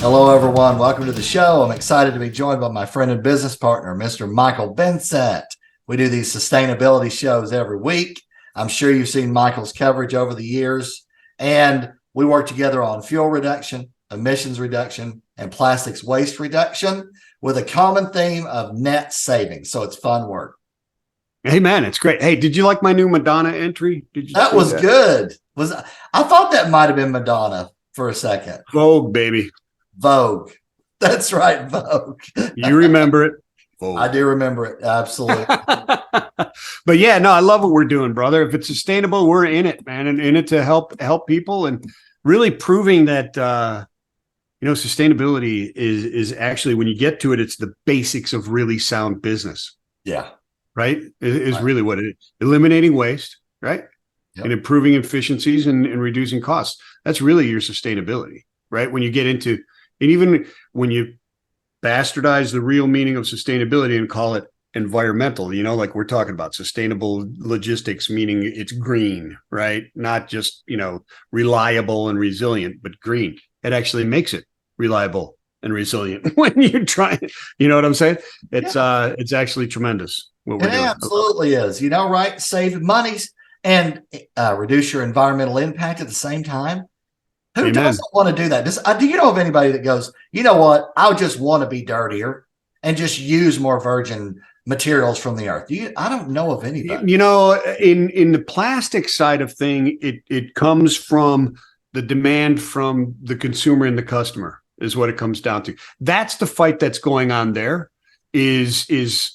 Hello, everyone. Welcome to the show. I'm excited to be joined by my friend and business partner, Mr. Michael Vincent. We do these sustainability shows every week. I'm sure you've seen Michael's coverage over the years, and we work together on fuel reduction, emissions reduction, and plastics waste reduction with a common theme of net savings. So it's fun work. Hey, man, it's great. Hey, did you like my new Madonna entry? That was good. I thought that might have been Madonna for a second. Vogue, baby. Vogue. That's right, Vogue. You remember it? Vogue. I do remember it. Absolutely. But yeah, no, I love what we're doing, brother. If it's sustainable, we're in it, man, and in it to help people and really proving that sustainability is actually, when you get to it, it's the basics of really sound business. Yeah. Right? Is right. Really what it is. Eliminating waste, right? Yep. And improving efficiencies and reducing costs. That's really your sustainability, right? When you get into, and even when you bastardize the real meaning of sustainability and call it environmental, like we're talking about sustainable logistics, meaning it's green, right? Not just, reliable and resilient, but green. It actually makes it reliable and resilient when you're trying, you know what I'm saying? It's actually tremendous what we're doing. It absolutely is, right? Save money and reduce your environmental impact at the same time. Who doesn't want to do that? Do you know of anybody that goes, you know what? I just want to be dirtier and just use more virgin materials from the earth. I don't know of anybody. In the plastic side of thing, it comes from the demand from the consumer and the customer is what it comes down to. That's the fight that's going on there. There's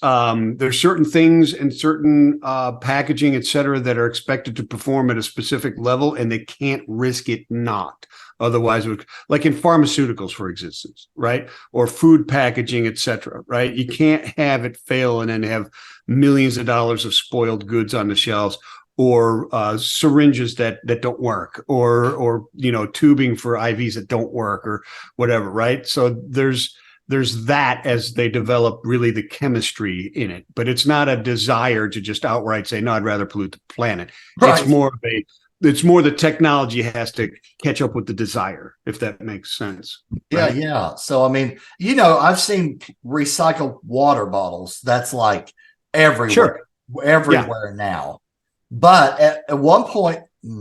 certain things and certain packaging, et cetera, that are expected to perform at a specific level, and they can't risk it not. Otherwise, like in pharmaceuticals, for instance, right? Or food packaging, et cetera, right? You can't have it fail and then have millions of dollars of spoiled goods on the shelves, or syringes that don't work, or tubing for IVs that don't work, or whatever, right? So there's that as they develop really the chemistry in it, but it's not a desire to just outright say, no, I'd rather pollute the planet. Right. It's more the technology has to catch up with the desire, if that makes sense. Right? Yeah. So, I've seen recycled water bottles. That's like everywhere now. But at one point,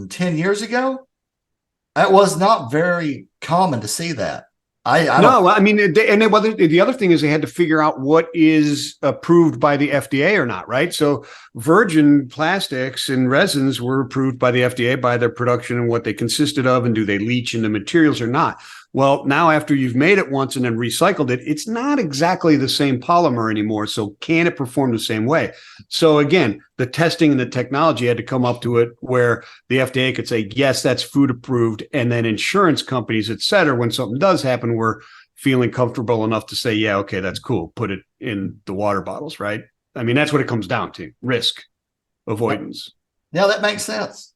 10 years ago, it was not very common to see that. The other thing is they had to figure out what is approved by the FDA or not, right? So virgin plastics and resins were approved by the FDA by their production and what they consisted of, and do they leach into materials or not? Well, now after you've made it once and then recycled it, it's not exactly the same polymer anymore. So can it perform the same way? So again, the testing and the technology had to come up to it where the FDA could say, yes, that's food approved. And then insurance companies, et cetera, when something does happen, we're feeling comfortable enough to say, yeah, okay, that's cool. Put it in the water bottles, right? I mean, that's what it comes down to, risk avoidance. Yeah, that makes sense.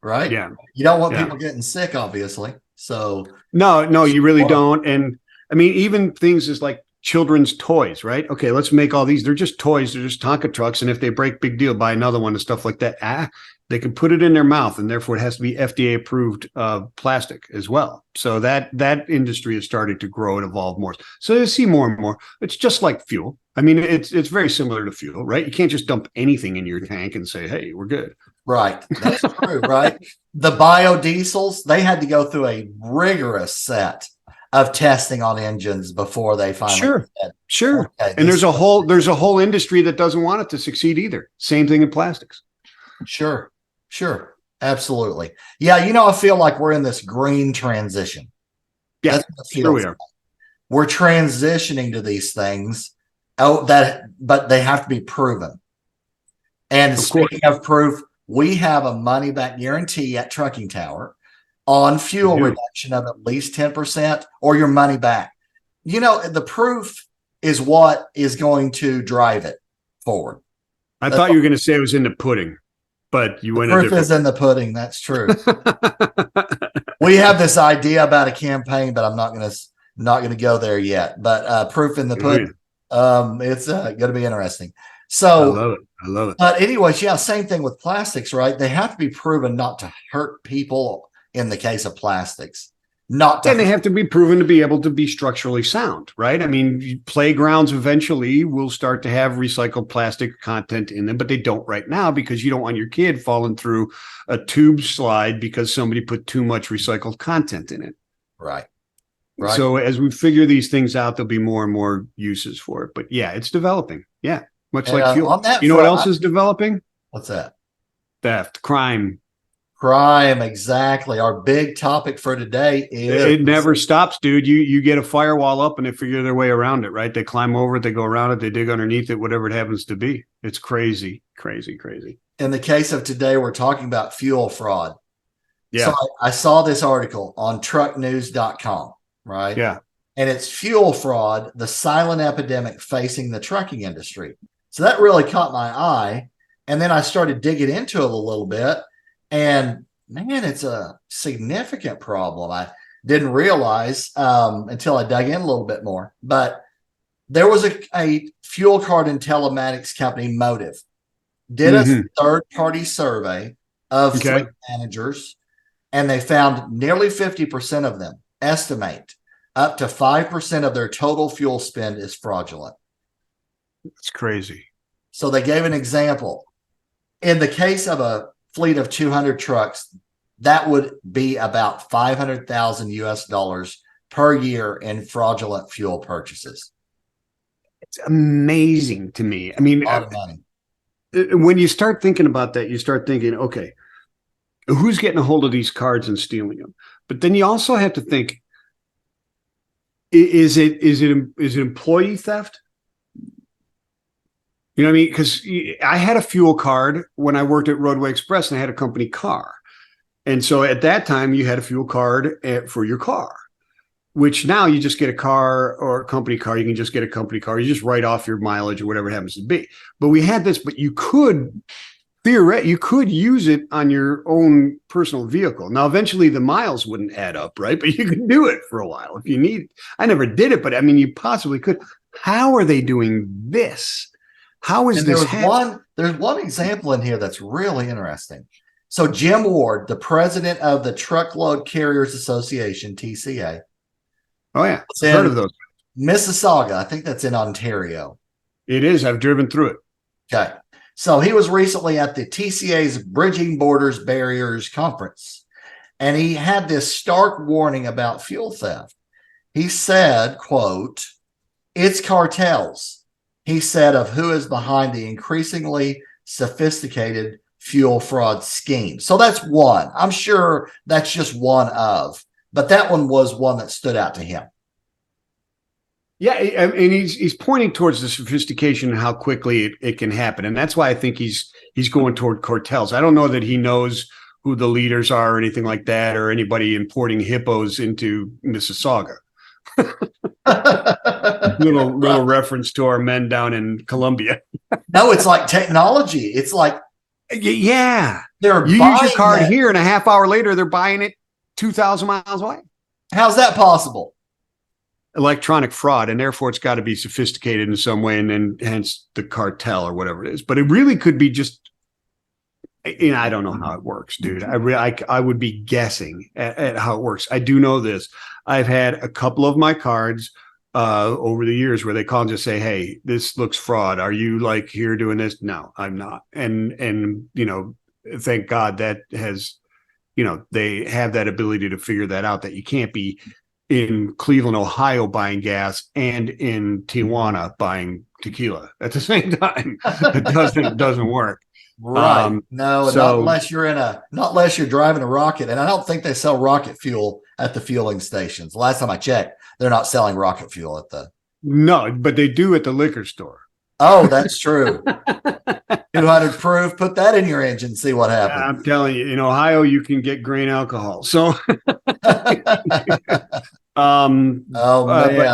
Right? Yeah. You don't want people getting sick, obviously. So no, you really don't. And I mean, even things is like children's toys, right? Okay, let's make all these. They're just toys. They're just Tonka trucks. And if they break, big deal, buy another one and stuff like that. They can put it in their mouth, and therefore it has to be FDA approved plastic as well. So that industry is starting to grow and evolve more. So you see more and more. It's just like fuel. I mean, it's very similar to fuel, right? You can't just dump anything in your tank and say, hey, we're good. Right. That's true, right? The biodiesels, they had to go through a rigorous set of testing on engines before they finally Sure. Okay, and there's a whole industry that doesn't want it to succeed either. Same thing in plastics. Sure. Absolutely. Yeah, I feel like we're in this green transition. Yeah, sure we are. We're transitioning to these things, but they have to be proven. And speaking of proof, we have a money-back guarantee at Trucking Tower on fuel reduction of at least 10% or your money back. The proof is what is going to drive it forward. I thought you were going to say it was in the pudding, but you went a different. Proof is in the pudding. That's true. We have this idea about a campaign, but I'm not going to go there yet. But proof in the pudding. It's going to be interesting. So I love it. But anyways, same thing with plastics, right? They have to be proven not to hurt people in the case of plastics, not to. And they have to be proven to be able to be structurally sound, right? I mean, playgrounds eventually will start to have recycled plastic content in them, but they don't right now because you don't want your kid falling through a tube slide because somebody put too much recycled content in it. Right. So as we figure these things out, there'll be more and more uses for it. But yeah, it's developing. Yeah. Much And, like fuel. on that You know what front, else is developing? What's that? Theft, crime. Crime, exactly. Our big topic for today is It never stops, dude. You get a firewall up and they figure their way around it, right? They climb over it, they go around it, they dig underneath it, whatever it happens to be. It's crazy, crazy, crazy. In the case of today, we're talking about fuel fraud. Yeah. So I saw this article on trucknews.com, right? Yeah. And it's fuel fraud, the silent epidemic facing the trucking industry. So that really caught my eye. And then I started digging into it a little bit. And man, it's a significant problem. I didn't realize until I dug in a little bit more. But there was a fuel card and telematics company, Motive, did a third-party survey of fleet managers, and they found nearly 50% of them estimate up to 5% of their total fuel spend is fraudulent. It's crazy. So they gave an example. In the case of a fleet of 200 trucks, that would be about $500,000 US per year in fraudulent fuel purchases. It's amazing to me. I mean, A lot of money. When you start thinking about that, you start thinking, okay, who's getting a hold of these cards and stealing them? But then you also have to think, is it employee theft? You know what I mean? Because I had a fuel card when I worked at Roadway Express and I had a company car. And so at that time, you had a fuel card for your car, which now you just get a car or a company car. You can just get a company car. You just write off your mileage or whatever it happens to be. But we had this, but you could use it on your own personal vehicle. Now, eventually the miles wouldn't add up, right? But you could do it for a while if you need. I never did it, but I mean, you possibly could. How are they doing this? How is this happening? There's one example in here that's really interesting. So Jim Ward, the president of the Truckload Carriers Association, TCA. Oh, yeah. I've heard of those. Mississauga. I think that's in Ontario. It is. I've driven through it. Okay. So he was recently at the TCA's Bridging Borders Barriers Conference, and he had this stark warning about fuel theft. He said, quote, "It's cartels," he said, "of who is behind the increasingly sophisticated fuel fraud scheme." So that's one. I'm sure that's just one of, but that one was one that stood out to him. Yeah, and he's pointing towards the sophistication and how quickly it can happen, and that's why I think he's going toward cartels. I don't know that he knows who the leaders are or anything like that, or anybody importing hippos into Mississauga. little reference to our men down in Colombia. No, it's like technology. It's like, yeah, you use your card here, and a half hour later, they're buying it 2,000 miles away. How's that possible? Electronic fraud, and therefore it's got to be sophisticated in some way, and then hence the cartel or whatever it is. But it really could be just, I don't know how it works, dude. I would be guessing at how it works. I do know this. I've had a couple of my cards over the years where they call and just say, "Hey, this looks fraud. Are you like here doing this?" No, I'm not. And thank God that has, they have that ability to figure that out, that you can't be in Cleveland, Ohio buying gas and in Tijuana buying tequila at the same time. It doesn't work. Right. No, not unless you're driving a rocket. And I don't think they sell rocket fuel at the fueling stations. Last time I checked, they're not selling rocket fuel at the. No, but they do at the liquor store. Oh, that's true. 200 proof. Put that in your engine. See what happens. I'm telling you, in Ohio, you can get grain alcohol. So, but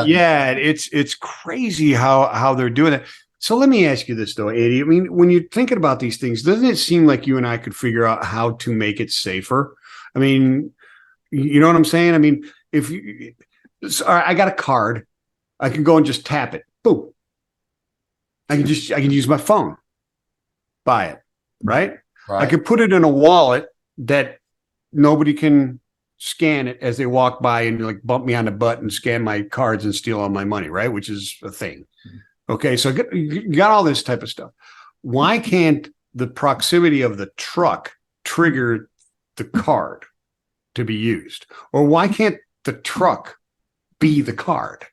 yeah, it's crazy how they're doing it. So let me ask you this though, Eddie. I mean, when you're thinking about these things, doesn't it seem like you and I could figure out how to make it safer? I mean, you know what I'm saying? I mean, I got a card, I can go and just tap it. Boom. I can use my phone, buy it, right? I could put it in a wallet that nobody can scan it as they walk by and like bump me on the butt and scan my cards and steal all my money, right? Which is a thing. Okay, so you got all this type of stuff. Why can't the proximity of the truck trigger the card to be used? Or why can't the truck be the card?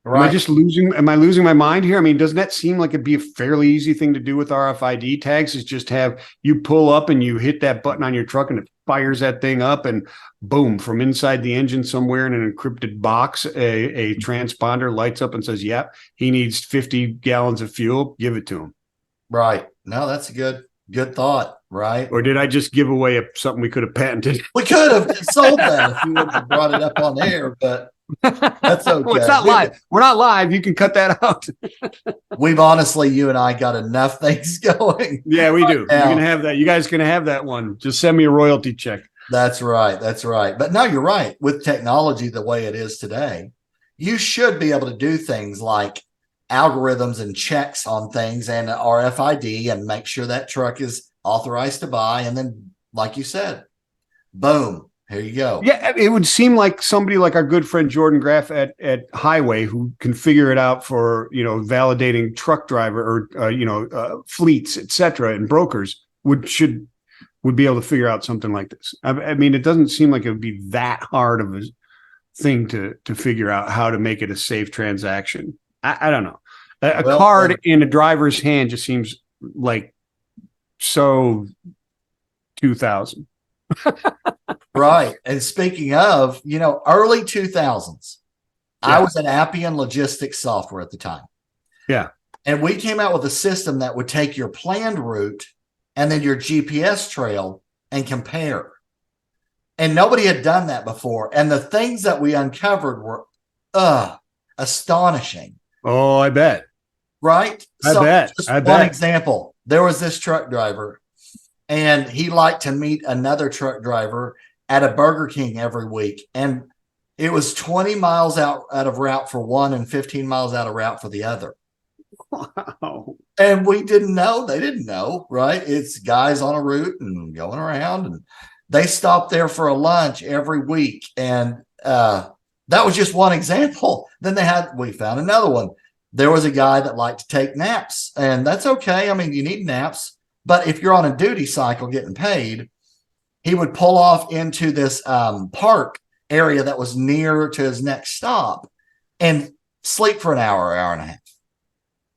Right. Am I losing my mind here? I mean, doesn't that seem like it'd be a fairly easy thing to do with RFID tags, is just have you pull up and you hit that button on your truck and it fires that thing up, and boom, from inside the engine somewhere in an encrypted box, a transponder lights up and says, yep, he needs 50 gallons of fuel. Give it to him. Right. No, that's a good thought. Right. Or did I just give away something we could have patented? We could have sold that if you would have brought it up on air, but that's okay. Well, it's not live. We're not live. You can cut that out. We've honestly, you and I got enough things going. Yeah, we do. Now. You're gonna have that. You guys gonna have that one. Just send me a royalty check. That's right. That's right. But no, you're right. With technology the way it is today, you should be able to do things like algorithms and checks on things and RFID and make sure that truck is authorized to buy. And then, like you said, boom. Here you go. Yeah, it would seem like somebody like our good friend Jordan Graff at Highway, who can figure it out for, validating truck driver or fleets, etc., and brokers would be able to figure out something like this. I mean, it doesn't seem like it would be that hard of a thing to figure out how to make it a safe transaction. I don't know. A card in a driver's hand just seems like so 2000. Right. And speaking of, early 2000s, Yeah. I was at Appian Logistics Software at the time. Yeah. And we came out with a system that would take your planned route and then your GPS trail and compare. And nobody had done that before. And the things that we uncovered were astonishing. Oh, I bet. Right? I bet. One example. There was this truck driver, and he liked to meet another truck driver at a Burger King every week. And it was 20 miles out of route for one and 15 miles out of route for the other. Wow. And we didn't know. They didn't know, right? It's guys on a route and going around. And they stopped there for a lunch every week. And that was just one example. Then we found another one. There was a guy that liked to take naps. And that's okay. I mean, you need naps. But if you're on a duty cycle getting paid, he would pull off into this park area that was near to his next stop and sleep for an hour and a half.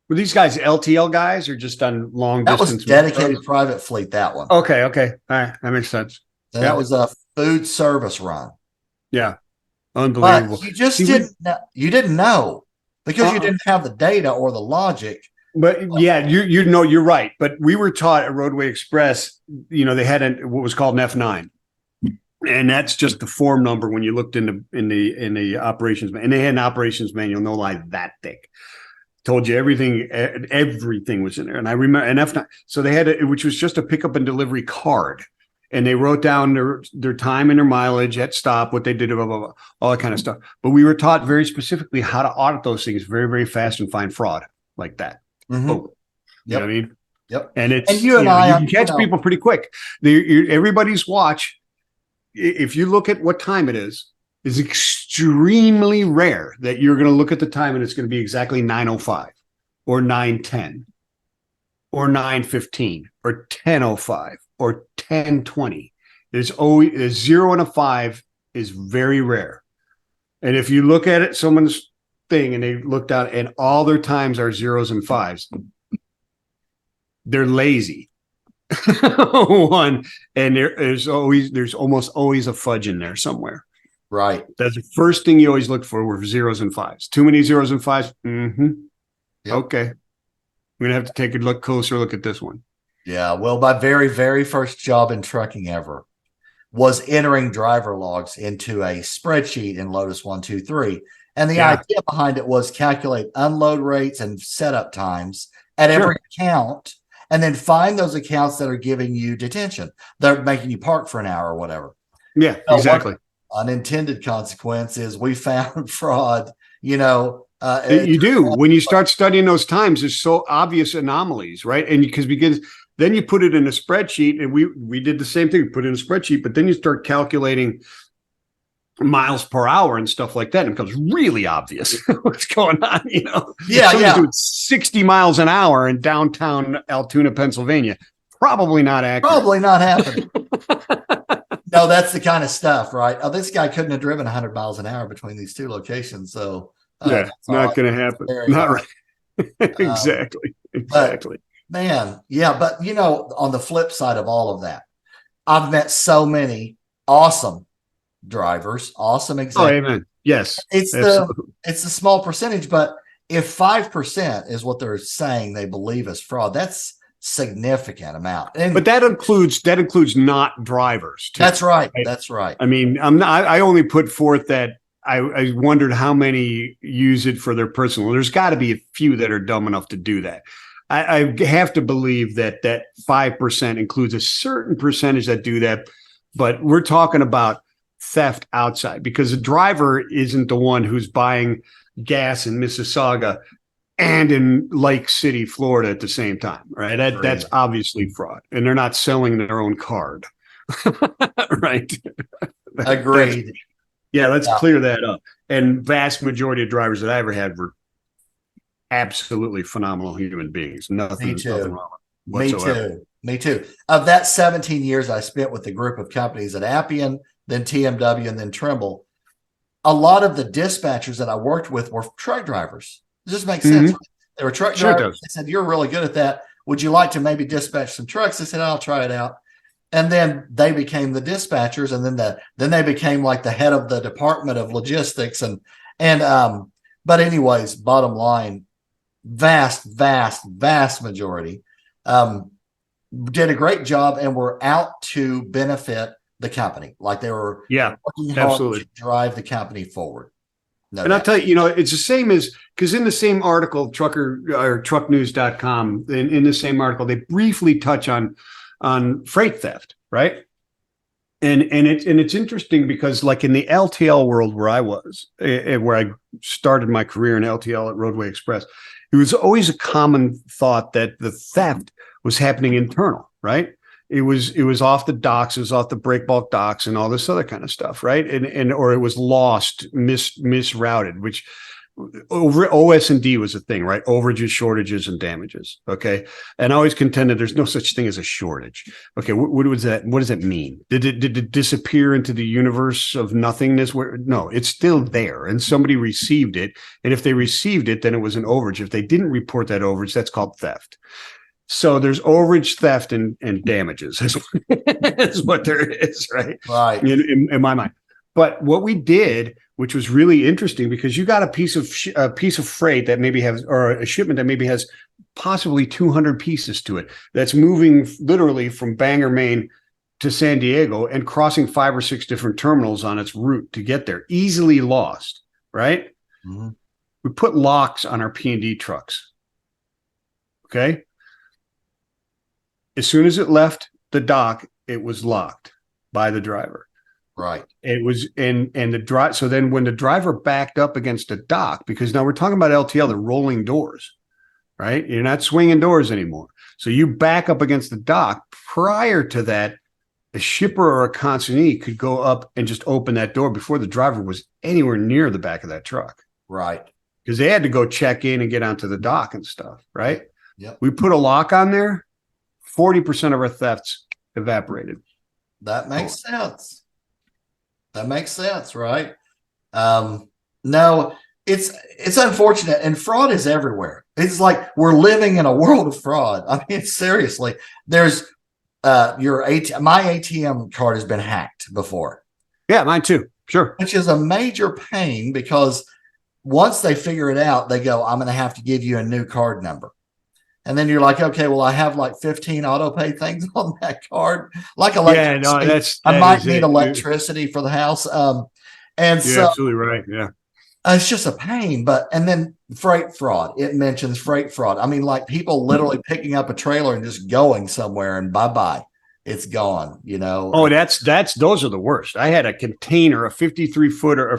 Were these guys LTL guys or just on long That distance? was dedicated private fleet, that one. Okay. All right. That makes sense. That was a food service run. Yeah. Unbelievable. But you just didn't know because you didn't have the data or the logic. But yeah, you're right. But we were taught at Roadway Express, they had what was called an F9, and that's just the form number when you looked in the operations manual. And they had an operations manual, no lie, that thick. Told you everything was in there. And I remember an F9. So they had which was just a pickup and delivery card, and they wrote down their time and their mileage at stop, what they did, blah, blah, blah, all that kind of stuff. But we were taught very specifically how to audit those things very, very fast and find fraud like that. Mm-hmm. Oh, you know what I mean? Yep. And it's, and you can catch people pretty quick. Everybody's watch, if you look at what time it is extremely rare that you're going to look at the time and it's going to be exactly 9:05 or 9:10 or 9:15 or 10:05 or 10:20. There's always a 0 and a 5 is very rare. And if you look at it, someone's thing and they look down and all their times are 0s and 5s, they're lazy. One, and there's almost always a fudge in there somewhere. Right. That's the first thing you always look for were 0s and 5s. Too many 0s and 5s. Mm-hmm. Yep. Okay. We're gonna have to take a closer look at this one. Yeah. Well, my very, very first job in trucking ever was entering driver logs into a spreadsheet in Lotus 123. And the idea behind it was calculate unload rates and setup times at every account, and then find those accounts that are giving you detention. They're making you park for an hour or whatever. Yeah, exactly. Unintended consequence is we found fraud, you do. When you start studying those times, there's so obvious anomalies, right? And because Then you put it in a spreadsheet, and we did the same thing. We put it in a spreadsheet, but then you start calculating miles per hour and stuff like that, and it becomes really obvious what's going on. Yeah, somebody's doing 60 miles an hour in downtown Altoona, Pennsylvania. Probably not accurate. Probably not happening. No, that's the kind of stuff, right? Oh, this guy couldn't have driven 100 miles an hour between these two locations, so yeah, not going to happen. Not right. Exactly. But, man, yeah, but on the flip side of all of that, I've met so many awesome drivers, awesome executives. Oh, amen. Yes, it's the small percentage, but if 5% is what they're saying they believe is fraud, that's significant amount. But that includes not drivers too. That's right. That's right. I mean, I only put forth that I wondered how many use it for their personal. There's got to be a few that are dumb enough to do that. I have to believe that 5% includes a certain percentage that do that, but we're talking about theft outside, because the driver isn't the one who's buying gas in Mississauga and in Lake City, Florida at the same time, right? That's obviously fraud, and they're not selling their own card, right? Agreed. Let's clear that up. And vast majority of drivers that I ever had were absolutely phenomenal human beings. Nothing wrong whatsoever. Me too. Of that 17 years I spent with the group of companies at Appian, then TMW, and then Trimble, a lot of the dispatchers that I worked with were truck drivers. It just makes sense. Right? They were truck drivers. They said, "You're really good at that. Would you like to maybe dispatch some trucks?" I said, "I'll try it out." And then they became the dispatchers, and then they became like the head of the department of logistics. But anyways, bottom line, vast majority did a great job and were out to benefit the company. Like they were working hard to drive the company forward. I'll tell you, it's the same as, because in the same article, trucknews.com, in the same article, they briefly touch on freight theft, right? And it's interesting because, like, in the LTL world where I was, where I started my career in LTL at Roadway Express, it was always a common thought that the theft was happening internal, right? It was off the docks, it was off the break bulk docks and all this other kind of stuff, right? Or it was lost, misrouted, which over OS&D was a thing, right? Overages, shortages, and damages. Okay. And I always contended there's no such thing as a shortage. Okay. What does that mean? Did it disappear into the universe of nothingness? No, it's still there, and somebody received it. And if they received it, then it was an overage. If they didn't report that overage, that's called theft. So there's overage, theft, and damages is what there is, right? Right. In my mind. But what we did, which was really interesting, because you got a piece of freight that maybe has, or a shipment that maybe has possibly 200 pieces to it, that's moving literally from Bangor, Maine to San Diego and crossing 5 or 6 different terminals on its route to get there, easily lost, right? Mm-hmm. We put locks on our P&D trucks. Okay. As soon as it left the dock, it was locked by the driver. Right. It was and the drive. So then when the driver backed up against the dock, because now we're talking about LTL, they're rolling doors, right? You're not swinging doors anymore. So you back up against the dock. Prior to that, a shipper or a consignee could go up and just open that door before the driver was anywhere near the back of that truck. Right. Because they had to go check in and get onto the dock and stuff, right? Yep. We put a lock on there. 40% of our thefts evaporated. That makes sense. That makes sense, right? No, it's unfortunate, and fraud is everywhere. It's like we're living in a world of fraud. I mean, seriously, there's my ATM card has been hacked before. Yeah, mine too. Sure. Which is a major pain, because once they figure it out, they go, "I'm going to have to give you a new card number." And then you're like, okay, well, I have like 15 auto pay things on that card. Like electricity. Yeah, no, I might need electricity for the house. You're absolutely right. Yeah. It's just a pain. And then freight fraud. It mentions freight fraud. I mean, like people literally picking up a trailer and just going somewhere and bye-bye. It's gone, Oh, those are the worst. I had a container, a 53-footer or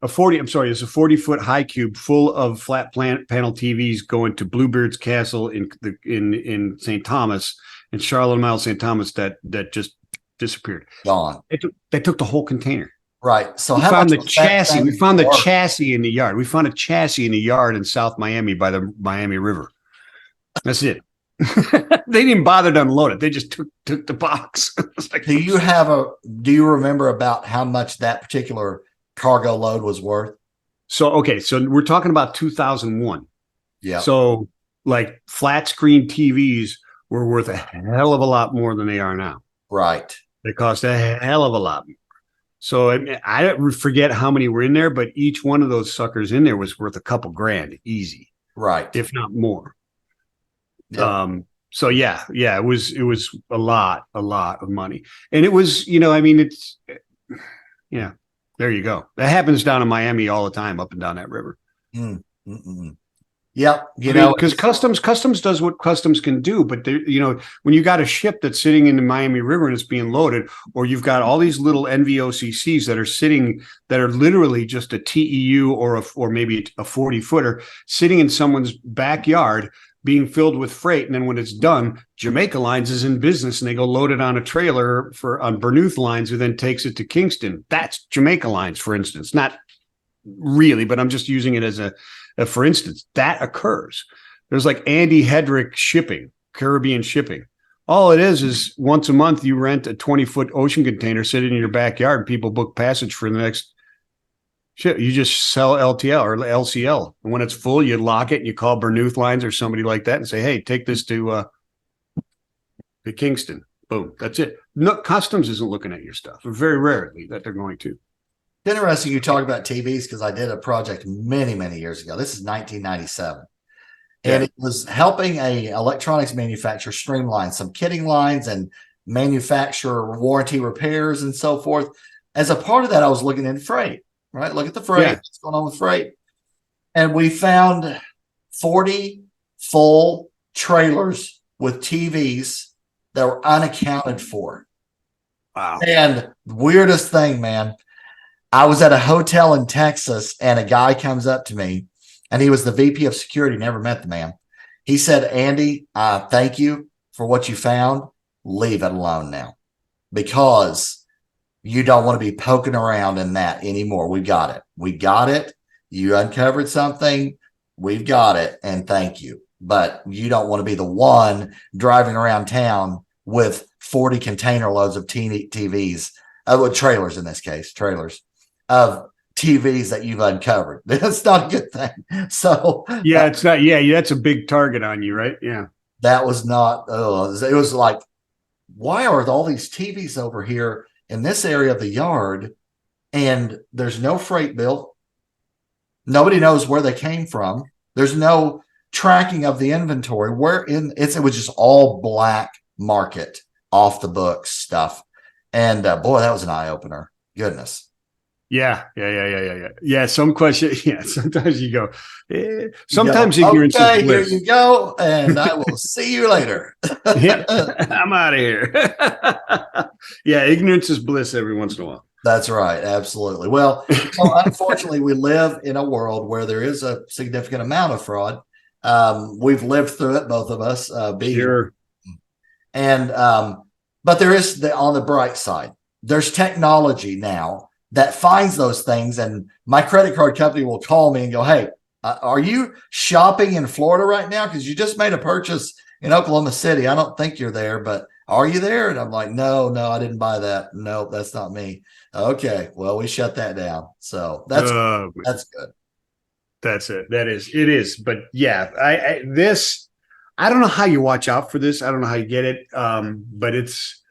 it's a 40-foot high cube full of flat panel TVs going to Bluebeard's Castle in St. Thomas, in Charlotte Mile, St. Thomas, that just disappeared. Gone. They took the whole container. Right. So We how found much the was that chassis. thing We found the worth? chassis in the yard. We found a chassis in the yard in South Miami by the Miami River. That's it. They didn't bother to unload it. They just took the box. Like, Do you remember about how much that particular cargo load was worth? so we're talking about 2001. Yeah. So like flat screen TVs were worth a hell of a lot more than they are now. Right. They cost a hell of a lot more. So I don't forget how many were in there, but each one of those suckers in there was worth a couple grand easy, Right. if not more. Yep. So yeah, it was a lot of money. And it was, it's, yeah, there you go. That happens down in Miami all the time, up and down that river. Yep. Because customs does what customs can do, but when you got a ship that's sitting in the Miami River and it's being loaded, or you've got all these little NVOCCs that are literally just a TEU or maybe a 40-footer sitting in someone's backyard being filled with freight, and then when it's done, Jamaica Lines is in business and they go load it on a trailer on Bernuth Lines, who then takes it to Kingston. That's Jamaica Lines, for instance. Not really, but I'm just using it as for instance, that occurs. There's like Andy Hedrick shipping, Caribbean shipping. All it is once a month you rent a 20-foot ocean container, sit in your backyard, and people book passage for the next ship. You just sell LTL or LCL. And when it's full, you lock it and you call Bernuth Lines or somebody like that and say, hey, take this to Kingston. Boom. That's it. No, customs isn't looking at your stuff. Very rarely that they're going to. It's interesting you talk about TVs because I did a project many, many years ago. This is 1997. And it was helping a electronics manufacturer streamline some kitting lines and manufacture warranty repairs and so forth. As a part of that, I was looking into freight, right? Look at the freight. What's going on with freight? And we found 40 full trailers with TVs that were unaccounted for. Wow. And weirdest thing, man, I was at a hotel in Texas and a guy comes up to me and he was the VP of security, never met the man. He said, Andy, thank you for what you found. Leave it alone now because you don't want to be poking around in that anymore. We got it. We got it. You uncovered something. We've got it. And thank you. But you don't want to be the one driving around town with 40 container loads of TVs, with trailers in this case, trailers of TVs that you've uncovered. That's not a good thing. So yeah, it's not. Yeah, that's a big target on you, right? Yeah, that was not. It was like, why are all these TVs over here in this area of the yard, and there's no freight bill? Nobody knows where they came from. There's no tracking of the inventory. It was just all black market, off the books stuff. And boy, that was an eye opener. Goodness. Yeah. Some question. Yeah. Sometimes you go. Sometimes ignorance is bliss. Here you go, and I will see you later. Yeah, I'm out of here. Yeah, ignorance is bliss every once in a while. That's right. Absolutely. Well, so unfortunately, we live in a world where there is a significant amount of fraud. We've lived through it, both of us. Sure. And but there is on the bright side. There's technology now that finds those things, and my credit card company will call me and go, hey, are you shopping in Florida right now? Because you just made a purchase in Oklahoma City. I don't think you're there, but are you there? And I'm like, no, I didn't buy that. No, that's not me. Okay, well, we shut that down. So that's good. That's it. It is. But yeah, I don't know how you watch out for this. I don't know how you get it. But it's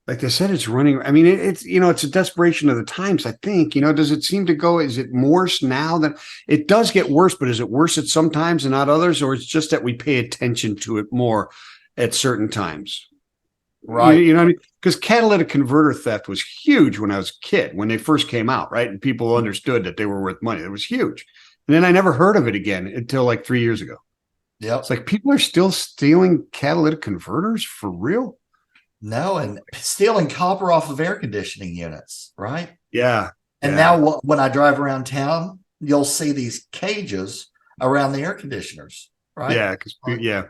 like I said, it's running. I mean, it's a desperation of the times, I think. Does it seem to go? Is it worse now than it does get worse? But is it worse at some times and not others? Or it's just that we pay attention to it more at certain times? Right. You know what I mean? Because catalytic converter theft was huge when I was a kid, when they first came out, right? And people understood that they were worth money. It was huge. And then I never heard of it again until like 3 years ago. Yeah. It's like people are still stealing catalytic converters for real? No, and stealing copper off of air conditioning units, right? Yeah. And now when I drive around town, you'll see these cages around the air conditioners, right? Yeah.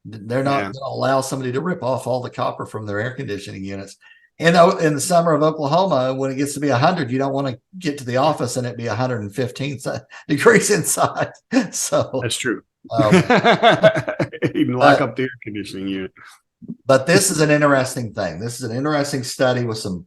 They're not going to allow somebody to rip off all the copper from their air conditioning units. In the summer of Oklahoma, when it gets to be 100, you don't want to get to the office and it be 115 degrees inside. So that's true. You can lock up the air conditioning unit. But this is an interesting thing. This is an interesting study with some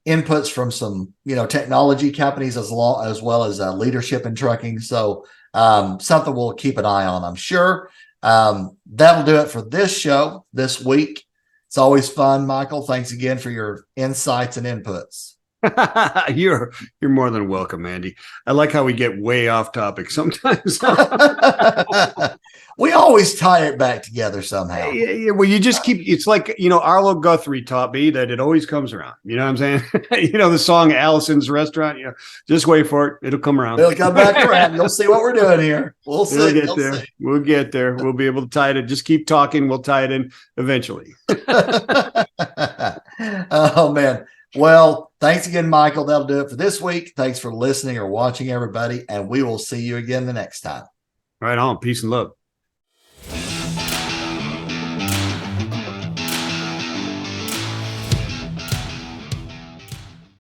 inputs from some, technology companies as well as leadership in trucking. So something we'll keep an eye on, I'm sure. That'll do it for this show this week. It's always fun, Michael. Thanks again for your insights and inputs. You're more than welcome, Andy. I like how we get way off topic sometimes. We always tie it back together somehow. Yeah, well, you just keep, it's like, Arlo Guthrie taught me that it always comes around. You know what I'm saying? The song Allison's Restaurant, just wait for it. It'll come around. It'll come back around. You'll see what we're doing here. We'll see. We'll get there. We'll be able to tie it in. Just keep talking. We'll tie it in eventually. Oh, man. Well, thanks again, Michael. That'll do it for this week. Thanks for listening or watching, everybody. And we will see you again the next time. Right on. Peace and love.